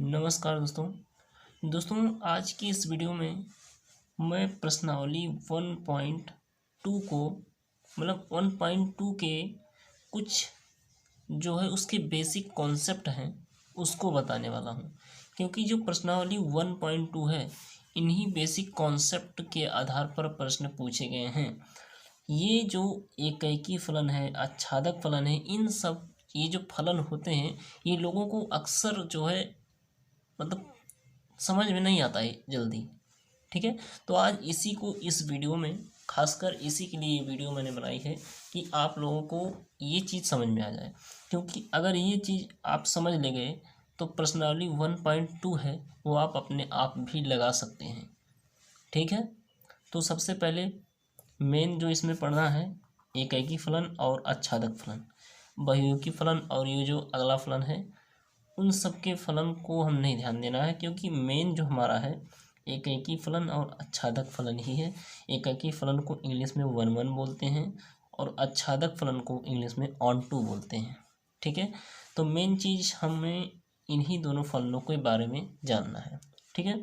नमस्कार दोस्तों आज की इस वीडियो में मैं प्रश्नावली 1.2 को मतलब 1.2 के कुछ जो है उसके बेसिक कॉन्सेप्ट हैं उसको बताने वाला हूं, क्योंकि जो प्रश्नावली 1.2 है इन्हीं बेसिक कॉन्सेप्ट के आधार पर प्रश्न पूछे गए हैं। ये जो एकैकी फलन है, आच्छादक फलन है, इन सब ये जो फलन होते हैं ये लोगों को अक्सर जो है मतलब समझ में नहीं आता है जल्दी। ठीक है, तो आज इसी को इस वीडियो में खासकर इसी के लिए ये वीडियो मैंने बनाई है कि आप लोगों को ये चीज़ समझ में आ जाए, क्योंकि अगर ये चीज़ आप समझ ले गए तो प्रश्नावली 1.2 है वो आप अपने आप भी लगा सकते हैं। ठीक है, तो सबसे पहले मेन जो इसमें पढ़ना है एकैकी फलन और आच्छादक फलन, बहुयुगी फलन और ये जो अगला फलन है उन सब के फलन को हम नहीं ध्यान देना है, क्योंकि मेन जो हमारा है एकैकी फलन और आच्छादक फलन ही है। एकैकी फलन को इंग्लिश में 1 बोलते हैं और आच्छादक फलन को इंग्लिश में ऑन टू बोलते हैं। ठीक है, तो मेन चीज़ हमें इन्हीं दोनों फलनों के बारे में जानना है। ठीक है,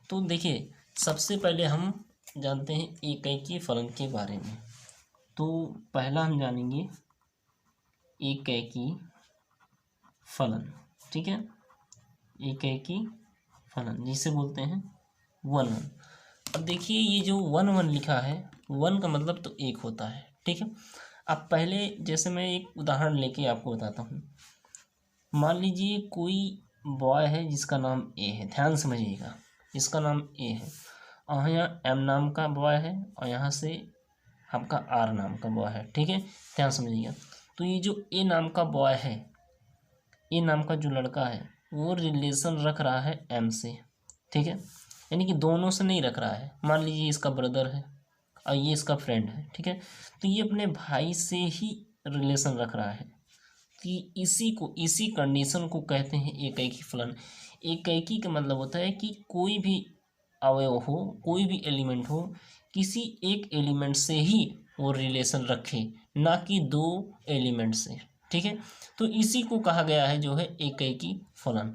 तो देखिए सबसे पहले हम जानते हैं एकैकी फलन के बारे में। तो पहला हम जानेंगे एकैकी फलन। ठीक है, एकैकी फलन जिसे बोलते हैं 1 अब देखिए ये जो 1 लिखा है, 1 का मतलब तो एक होता है। ठीक है, अब पहले जैसे मैं एक उदाहरण लेके आपको बताता हूँ। मान लीजिए कोई बॉय है जिसका नाम ए है, ध्यान समझिएगा, इसका नाम ए है और यहाँ एम नाम का बॉय है और यहाँ से आपका आर नाम का बॉय है। ठीक है, ध्यान समझिएगा। तो ये जो ए नाम का बॉय है, ए नाम का जो लड़का है वो रिलेशन रख रहा है एम से। ठीक है, यानी कि दोनों से नहीं रख रहा है। मान लीजिए इसका ब्रदर है और ये इसका फ्रेंड है। ठीक है, तो ये अपने भाई से ही रिलेशन रख रहा है। कि इसी कंडीशन को कहते हैं एकैकी फलन। एकैकी का मतलब होता है कि कोई भी अवयव हो, कोई भी एलिमेंट हो, किसी एक एलिमेंट से ही वो रिलेशन रखे, ना कि दो एलिमेंट से। ठीक है, तो इसी को कहा गया है जो है एकैकी फलन।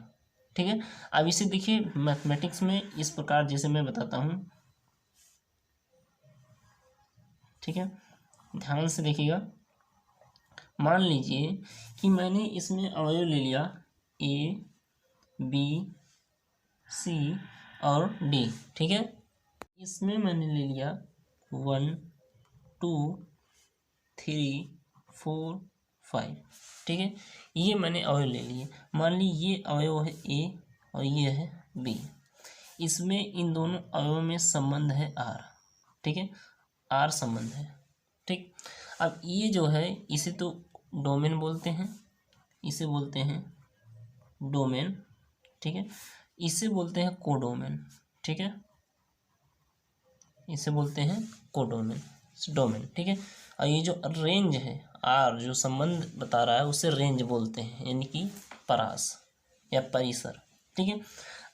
ठीक है, अब इसे देखिए मैथमेटिक्स में इस प्रकार जैसे मैं बताता हूँ। ठीक है, ध्यान से देखिएगा। मान लीजिए कि मैंने इसमें अवयव ले लिया ए बी सी और डी। ठीक है, इसमें मैंने ले लिया 1 2 3 4 5। ठीक है, ये मैंने अवयव ले लिए। मान ली ये अवयव है ए और ये है बी, इसमें इन दोनों अवयव में संबंध है आर। ठीक है, आर संबंध है। ठीक, अब ये जो है इसे तो डोमेन बोलते हैं, इसे बोलते हैं डोमेन। ठीक है, इसे बोलते हैं कोडोमेन। ठीक है, इसे बोलते हैं कोडोमेन डोमेन। ठीक है, और ये जो रेंज है आर जो संबंध बता रहा है उसे रेंज बोलते हैं, यानी कि परास या परिसर। ठीक है,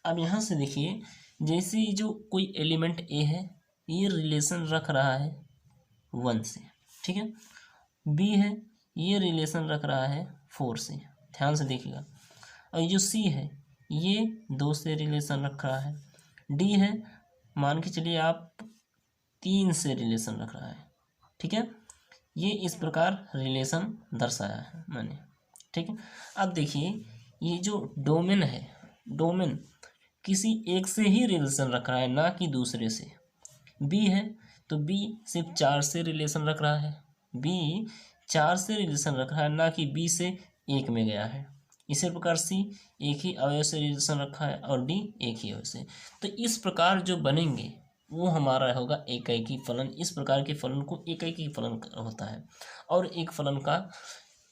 अब यहाँ से देखिए जैसे जो कोई एलिमेंट ए है ये रिलेशन रख रहा है 1 से। ठीक है, बी है ये रिलेशन रख रहा है 4 से, ध्यान से देखिएगा। और ये जो सी है ये 2 से रिलेशन रख रहा है। डी है मान के चलिए आप 3 से रिलेशन रख रहा है। ठीक है, ये इस प्रकार रिलेशन दर्शाया है मैंने। ठीक है, अब देखिए ये जो डोमेन है, डोमेन किसी एक से ही रिलेशन रख रहा है, ना कि दूसरे से। बी है तो बी सिर्फ 4 से रिलेशन रख रहा है, बी 4 से रिलेशन रख रहा है, ना कि बी से 1 में गया है। इसी प्रकार सी एक ही अवयव से रिलेशन रखा है और डी एक ही अवयव से। तो इस प्रकार जो बनेंगे वो हमारा होगा एकैकी फलन। इस प्रकार के फलन को एकैकी फलन होता है। और एक फलन का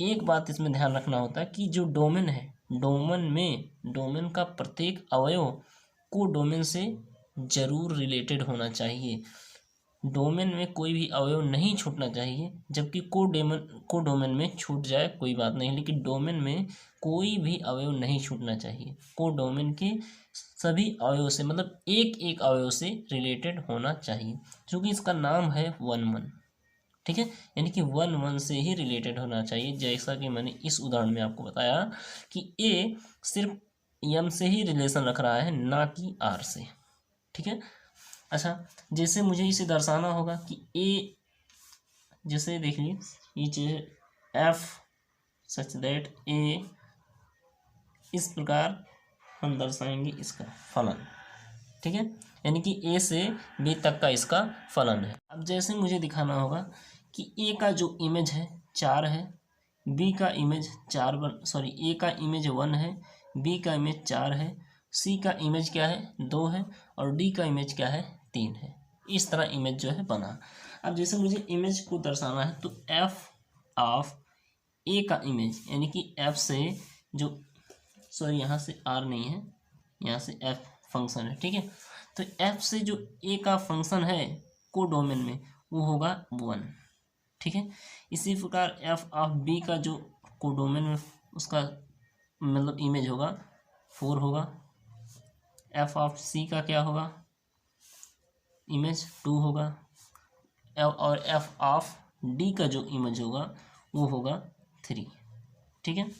एक बात इसमें ध्यान रखना होता है कि जो डोमेन है, डोमेन का प्रत्येक अवयव को डोमेन से जरूर रिलेटेड होना चाहिए। डोमेन में कोई भी अवयव नहीं छूटना चाहिए, जबकि को डोमेन में छूट जाए कोई बात नहीं, लेकिन डोमेन में कोई भी अवयव नहीं छूटना चाहिए। को डोमेन के सभी अवयव से मतलब एक एक अवयव से रिलेटेड होना चाहिए, क्योंकि इसका नाम है 1 ठीक है, यानी कि 1 से ही रिलेटेड होना चाहिए। जैसा कि मैंने इस उदाहरण में आपको बताया कि ए सिर्फ एम से ही रिलेशन रख रहा है, ना कि आर से। ठीक है। अच्छा, जैसे मुझे इसे दर्शाना होगा कि ए, जैसे देखिए ये चीज एफ सच दैट ए, इस प्रकार हम दर्शाएंगे इसका फलन। ठीक है, यानी कि ए से बी तक का इसका फलन है। अब जैसे मुझे दिखाना होगा कि ए का जो इमेज है 4 है, बी का इमेज 4 सॉरी ए का इमेज 1 है, बी का इमेज 4 है, सी का इमेज क्या है 2 है, और डी का इमेज क्या है 3 है। इस तरह इमेज जो है बना। अब जैसे मुझे इमेज को दर्शाना है तो एफ ऑफ ए का इमेज, यानी कि एफ से जो, सॉरी यहाँ से आर नहीं है, यहाँ से एफ फंक्शन है। ठीक है, तो एफ से जो ए का फंक्शन है कोडोमेन में वो होगा 1। ठीक है, इसी प्रकार एफ ऑफ बी का जो कोडोमेन में उसका मतलब इमेज होगा 4 होगा। एफ ऑफ सी का क्या होगा, इमेज 2 होगा। और एफ ऑफ डी का जो इमेज होगा वो होगा 3। ठीक है,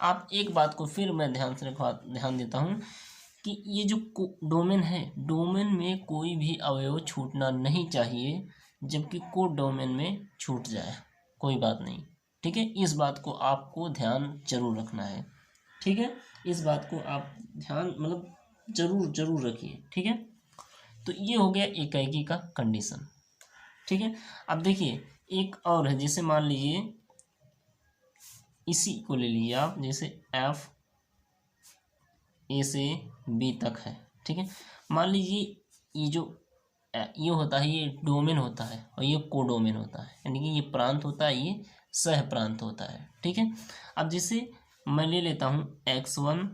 आप एक बात को फिर मैं ध्यान देता हूँ कि ये जो डोमेन है, डोमेन में कोई भी अवयव छूटना नहीं चाहिए, जबकि कोड डोमेन में छूट जाए कोई बात नहीं। ठीक है, इस बात को आपको ध्यान जरूर रखना है। ठीक है, इस बात को आप ध्यान मतलब जरूर रखिए। ठीक है, तो ये हो गया इकाई का कंडीशन। ठीक है, अब देखिए एक और है, जैसे मान लीजिए इसी को ले लीजिए आप, जैसे एफ ए से बी तक है। ठीक है, मान लीजिए ये जो ये होता है ये डोमेन होता है और ये कोडोमेन होता है, यानी कि ये प्रांत होता है, ये सह प्रांत होता है। ठीक है, अब जैसे मैं ले लेता हूँ x1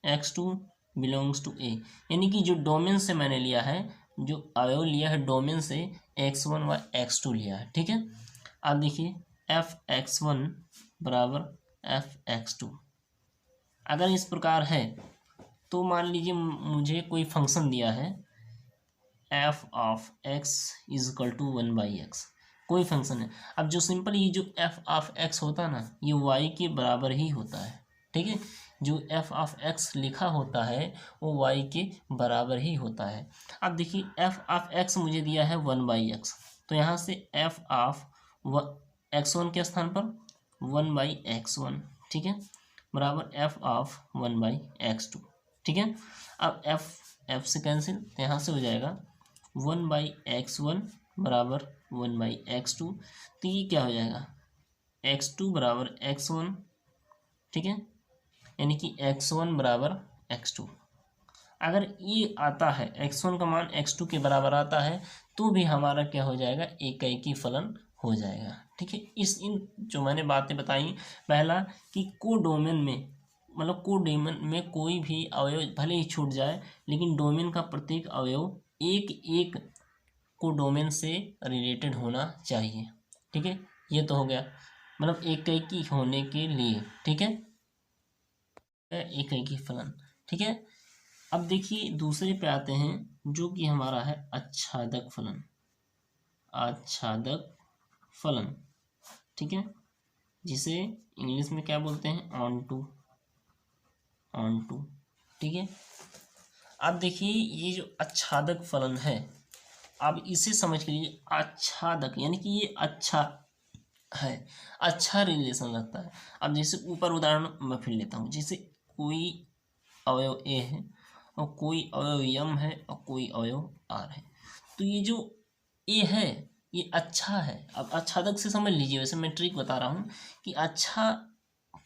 x2 बिलोंग्स टू ए, यानी कि जो डोमेन से मैंने लिया है, जो अवयव लिया है डोमेन से x1 व x2 लिया है। ठीक है, अब देखिए एफ x1 बराबर एफ x2 अगर इस प्रकार है तो मान लीजिए मुझे कोई फंक्शन दिया है f of x is equal to 1/x, कोई फंक्शन है। अब जो सिंपल ये जो एफ ऑफ एक्स होता है ना, ये वाई के बराबर ही होता है। ठीक है, जो एफ ऑफ एक्स लिखा होता है वो वाई के बराबर ही होता है। अब देखिए एफ ऑफ एक्स मुझे दिया है 1/x, तो यहाँ से एफ ऑफ x1 के स्थान पर 1/x1, ठीक है, बराबर एफ ऑफ 1/x2। ठीक है, अब एफ से कैंसिल, तो यहाँ से हो जाएगा 1/x1 बराबर 1/x2, तो ये क्या हो जाएगा x2 बराबर x1। ठीक है, यानी कि x1 बराबर x2। अगर ये आता है x1 का मान x2 के बराबर आता है तो भी हमारा क्या हो जाएगा, इकाई फलन हो जाएगा। ठीक है, इन जो मैंने बातें बताई, पहला कि कोडोमेन में मतलब कोडोमेन में कोई भी अवयव भले ही छूट जाए, लेकिन डोमेन का प्रत्येक अवयव एक एक कोडोमेन से रिलेटेड होना चाहिए। ठीक है, ये तो हो गया मतलब इकाई होने के लिए। ठीक है, इकाई फलन। ठीक है, अब देखिए दूसरे पे आते हैं जो कि हमारा है आच्छादक फलन। आच्छादक फलन, ठीक है, जिसे इंग्लिश में क्या बोलते हैं, ऑन टू। ठीक है, अब देखिए ये जो आच्छादक फलन है, अब इसे समझ के लिए आच्छादक यानी कि ये अच्छा है, अच्छा रिलेशन रखता है। अब जैसे ऊपर उदाहरण मैं फिर लेता हूँ, जैसे कोई अवयव ए है और कोई अवयव यम है और कोई अवयव आर है, तो ये जो ए है ये अच्छा है। अब आच्छादक से समझ लीजिए, वैसे मैं ट्रिक बता रहा हूँ कि अच्छा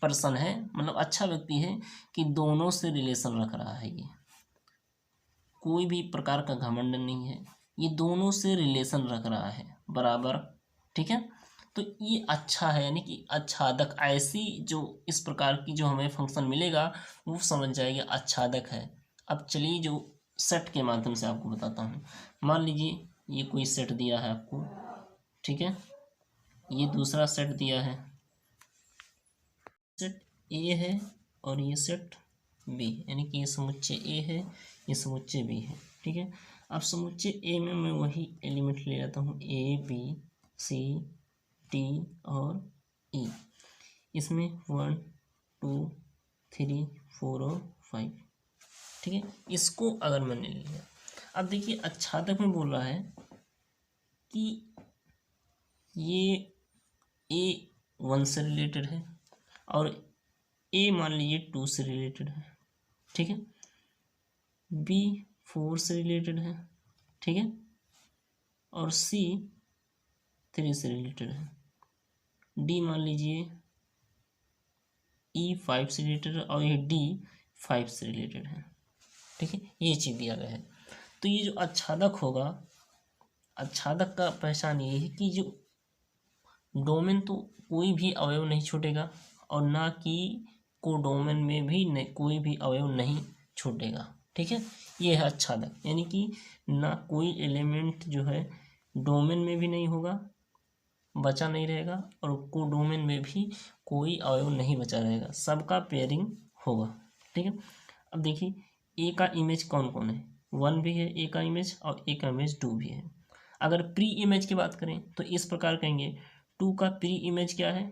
पर्सन है मतलब अच्छा व्यक्ति है कि दोनों से रिलेशन रख रहा है, ये कोई भी प्रकार का घमंड नहीं है, ये दोनों से रिलेशन रख रहा है बराबर। ठीक है, तो ये अच्छा है, यानी कि आच्छादक, ऐसी जो इस प्रकार की जो हमें फंक्शन मिलेगा वो समझ जाएगी आच्छादक है। अब चलिए जो सेट के माध्यम से आपको बताता हूँ। मान लीजिए ये कोई सेट दिया है आपको, ठीक है, ये दूसरा सेट दिया है, सेट ए है और ये सेट बी, यानी कि ये समुच्चय ए है, ये समुच्चय बी है। ठीक है, अब समुच्चय ए में मैं वही एलिमेंट ले जाता हूँ ए बी सी टी और ई। इसमें 1 2 3 4 और 5, ठीक है, इसको अगर मैंने ले लिया। अब देखिए आच्छादक में बोल रहा है कि ये ए 1 से रिलेटेड है और ए मान लीजिए 2 से रिलेटेड है, ठीक है, बी 4 से रिलेटेड है, ठीक है, और सी 3 से रिलेटेड है, डी मान लीजिए ई 5 से रिलेटेड है और ये डी 5 से रिलेटेड है, ठीक है, ये चीज़ दिया गया है। तो ये जो आच्छादक होगा, आच्छादक का पहचान ये है कि जो डोमेन तो कोई भी अवयव नहीं छूटेगा और ना कि कोडोमेन में भी कोई भी अवयव नहीं छूटेगा, ठीक है, ये है आच्छादक। यानी कि ना कोई एलिमेंट जो है डोमेन में भी नहीं होगा, बचा नहीं रहेगा, और कोडोमेन में भी कोई अवयव नहीं बचा रहेगा, सबका पेयरिंग होगा, ठीक है। अब देखिए ए का इमेज कौन कौन है, 1 भी है ए का इमेज और ए का इमेज 2 भी है। अगर प्री इमेज की बात करें तो इस प्रकार कहेंगे 2 का प्री इमेज क्या है,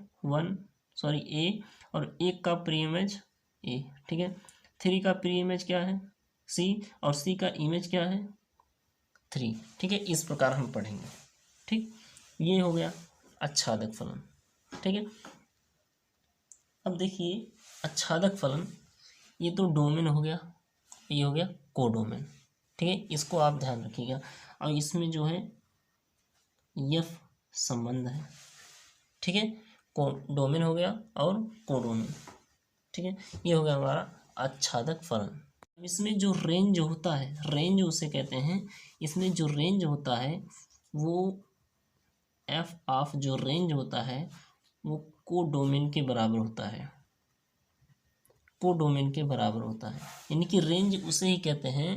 ए, और 1 का प्री इमेज ए, ठीक है। 3 का प्री इमेज क्या है, सी, और सी का इमेज क्या है, 3, ठीक है। इस प्रकार हम पढ़ेंगे, ठीक। ये हो गया आच्छादक फलन, ठीक है। अब देखिए आच्छादक फलन, ये तो डोमेन हो गया, ये हो गया कोडोमेन, ठीक है, इसको आप ध्यान रखिएगा। और इसमें जो है यफ संबंध है, ठीक है, डोमेन हो गया और कोडोमेन, ठीक है, ये हो गया हमारा आच्छादक फलन। इसमें जो रेंज होता है, रेंज उसे कहते हैं, इसमें जो रेंज होता है वो एफ ऑफ जो रेंज होता है वो कोडोमेन के बराबर होता है, कोडोमेन के बराबर होता है। यानी कि रेंज उसे ही कहते हैं,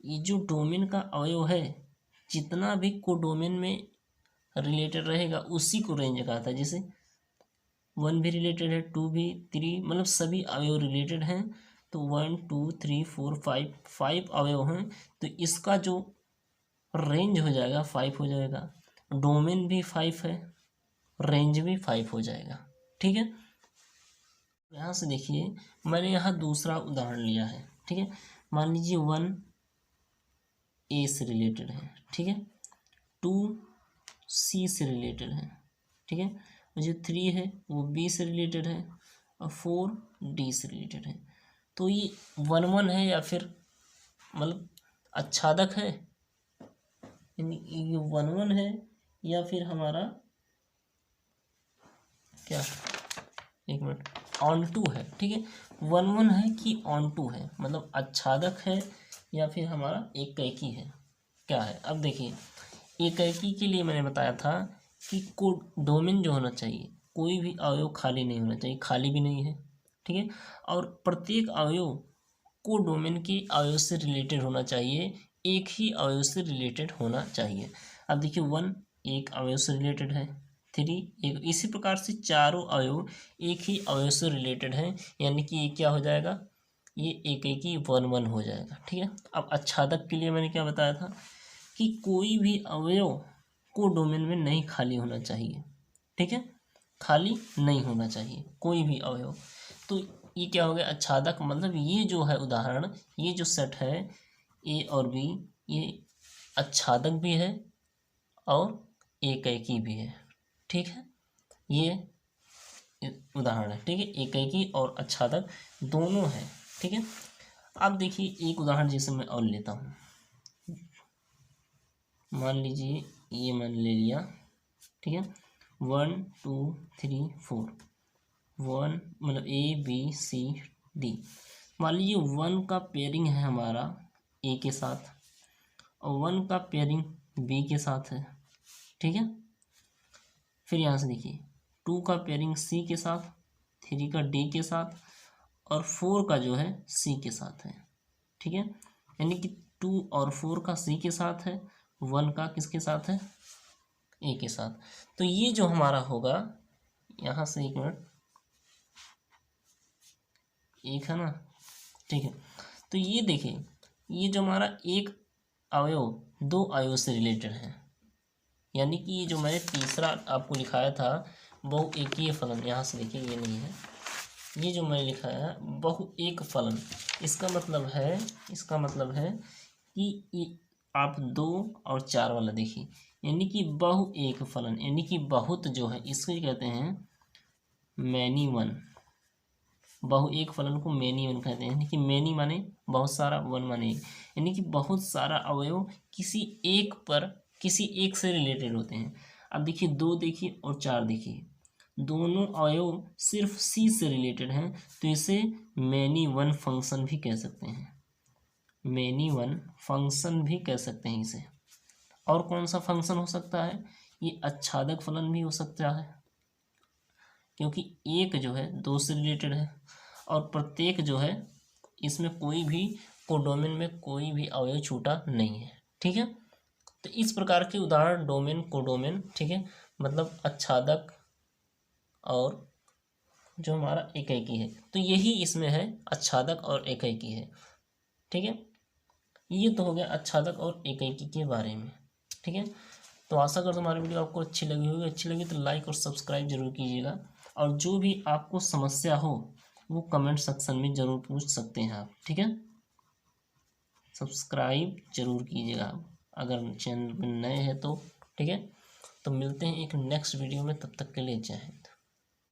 ये जो डोमेन का अवयव है जितना भी कोडोमेन में रिलेटेड रहेगा उसी को रेंज कहा था। जैसे 1 भी रिलेटेड है, 2 भी, 3, मतलब सभी अवयव रिलेटेड हैं, तो 1 2 3 4 5 अवयव हैं, तो इसका जो रेंज हो जाएगा 5 हो जाएगा। डोमेन भी 5 है, रेंज भी 5 हो जाएगा, ठीक है। यहाँ से देखिए मैंने यहाँ दूसरा उदाहरण लिया है, ठीक है। मान लीजिए 1 ए से रिलेटेड है, ठीक है, 2 सी से रिलेटेड है, ठीक है, और जो 3 है वो बी से रिलेटेड है और 4 डी से रिलेटेड है। तो ये 1 1 है या फिर मतलब आच्छादक है, यानी ये 1 1 है या फिर हमारा क्या, एक मिनट, ऑन टू है, ठीक है। 1 1 है कि ऑन टू है, मतलब आच्छादक है या फिर हमारा एकैकी है, क्या है। अब देखिए एकैकी के लिए मैंने बताया था कि डोमेन जो होना चाहिए, कोई भी अवयव खाली नहीं होना चाहिए, खाली भी नहीं है, ठीक है, और प्रत्येक अवयव को डोमेन के अवयव से रिलेटेड होना चाहिए, एक ही अवयव से रिलेटेड होना चाहिए। अब देखिए 1 एक अवयव से रिलेटेड है, 3 एक, इसी प्रकार से चारों अवयव एक ही अवयव से रिलेटेड हैं, यानी कि ये क्या हो जाएगा, ये एक ही 1 1 हो जाएगा, ठीक है। अब आच्छादक के लिए मैंने क्या बताया था कि कोई भी अवयव को डोमेन में नहीं खाली होना चाहिए, ठीक है, खाली नहीं होना चाहिए कोई भी अवयव। तो ये क्या हो गया आच्छादक, मतलब ये जो है उदाहरण, ये जो सेट है ए और बी, ये आच्छादक भी है और एकैकी भी है, ठीक है, ये उदाहरण है, ठीक है, एकैकी और आच्छादक दोनों है, ठीक है। अब देखिए एक उदाहरण जैसे मैं और लेता हूँ, मान लीजिए ये मैंने ले लिया, ठीक है, 1 2 3 4, 1 मतलब ए बी सी डी। मान लीजिए 1 का पेयरिंग है हमारा ए के साथ और 1 का पेयरिंग बी के साथ है, ठीक है। फिर यहाँ से देखिए 2 का पेयरिंग सी के साथ, 3 का डी के साथ और 4 का जो है सी के साथ है, ठीक है। यानी कि 2 और 4 का सी के साथ है, 1 का किसके साथ है, ए के साथ। तो ये जो हमारा होगा, यहाँ से एक मिनट, एक है ना, ठीक है। तो ये देखिए ये जो हमारा एक अवयव 2 अवयव से रिलेटेड है, यानी कि ये जो मैंने तीसरा आपको लिखाया था बहु एककीय फलन, यहाँ से देखिए ये नहीं है, ये जो मैं लिखा है बहु एक फलन, इसका मतलब है कि आप 2 और 4 वाला देखिए, यानी कि बहु एक फलन, यानी कि बहुत जो है इसको कहते हैं मैनी वन। बहु एक फलन को मैनी वन कहते हैं, यानी कि मैनी माने बहुत सारा, वन माने एक, यानी कि बहुत सारा अवयव किसी एक से रिलेटेड होते हैं। अब देखिए 2 देखिए और 4 देखिए, दोनों अवयव सिर्फ सी से रिलेटेड हैं, तो इसे मैनी वन फंक्शन भी कह सकते हैं, मैनी वन फंक्शन भी कह सकते हैं इसे। और कौन सा फंक्शन हो सकता है, ये आच्छादक फलन भी हो सकता है, क्योंकि एक जो है 2 से रिलेटेड है और प्रत्येक जो है इसमें कोई भी कोडोमेन में कोई भी अवयव छूटा नहीं है। ठीक है, तो इस प्रकार के उदाहरण डोमेन, कोडोमेन, ठीक है, मतलब आच्छादक और जो हमारा एकैकी है, तो यही इसमें है, आच्छादक और एकैकी है। ठीक है, ये तो हो गया आच्छादक और एकैकी के बारे में। ठीक है, तो आशा करता हूँ हमारी वीडियो आपको अच्छी लगी होगी। अच्छी लगी तो लाइक और सब्सक्राइब जरूर कीजिएगा, और जो भी आपको समस्या हो वो कमेंट सेक्शन में ज़रूर पूछ सकते हैं आप। ठीक है, सब्सक्राइब जरूर कीजिएगा अगर चैनल पर नए हैं तो। ठीक है, तो मिलते हैं एक नेक्स्ट वीडियो में, तब तक के लिए जय हिंद।